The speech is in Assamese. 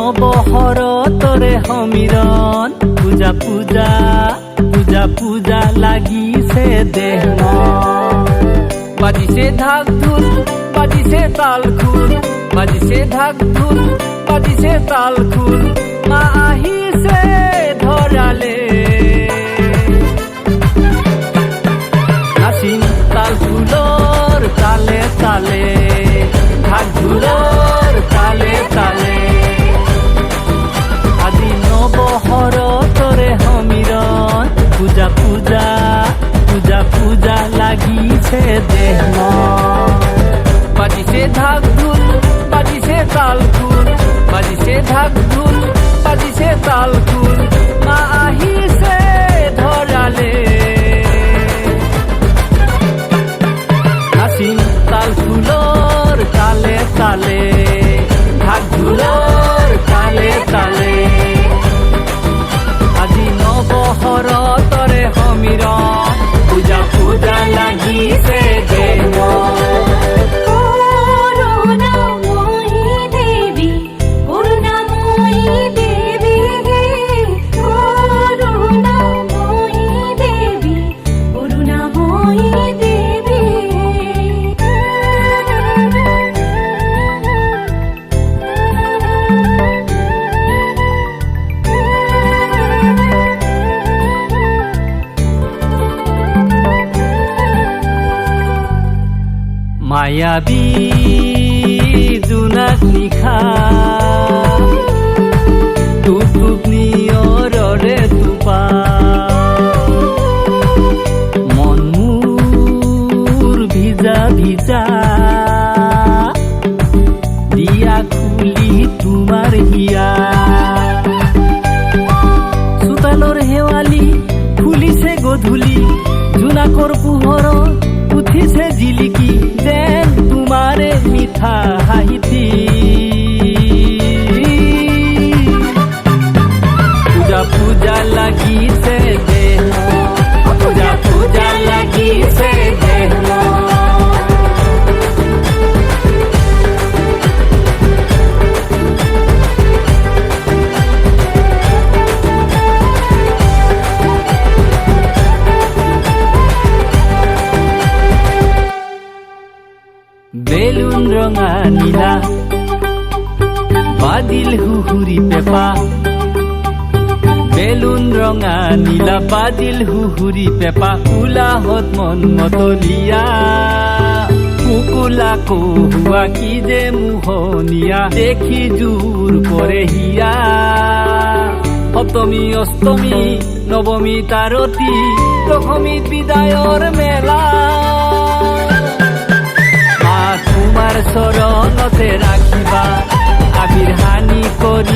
নবহৰতৰে সমীৰণ পূজা পূজা পূজা পূজা লাগিছে দেহ মন। বাজিছে ঢাক ঢোল বাজিছে তাল খোল, বাজিছে ঢাক ঢোল বাজিছে তাল খোল, মা আহিছে ধৰালে। নাচিম তাল খোলৰ তালে তালে, ঢাক ঢোলৰ তালে তালে। আজি নবহৰতৰে সমীৰণ পূজা পূজা পূজা পূজা লাগিছে দেহ মন। বাজিছে ঢাক ঢোল বাজিছে তাল খোল, বাজিছে ঢাক ঢোল বাজিছে তাল খোল, মা আহিছে ধৰালে। নাচিম তাল খোলৰ তালে তালে, ঢাক ঢোলৰ তালে তালে। আজি নবহৰতৰে সমীৰণ পূজা পূজা লাগিছে দেহ মন। মায়াবী জোনাক নিশা টুক নিয়ৰৰে টোপা, মন মোৰ ভিজা ভিজা দিয়া খুলি তোমাৰ হিয়া। চোতালৰ শেৱালি ফুলিছে গধূলি, জোনাকৰ পোহৰত উঠিছে জিলিকি, যেন তোমাৰে মিঠা হাঁহিতি। পূজা পূজা লাগিছে দেহ মন, পূজা পূজা লাগিছে দেহ মন। বেলুন ৰঙা নীলা বাদিল হুহুৰি পেপা, বেলুন ৰঙা নীলা বাদিল হুহুৰি পেপা, উলাহত মন মতলীয়া কুকুলা কহুৱা কি যে মোহনীয়া, দেখি জোৰ কৰে হিয়া। সপ্তমী অষ্টমী নৱমী তাৰতী দশমী বিদায়ৰ মেলা, তোমাৰ চৰণতে ৰাখিবা আবিৰ হানি কৰি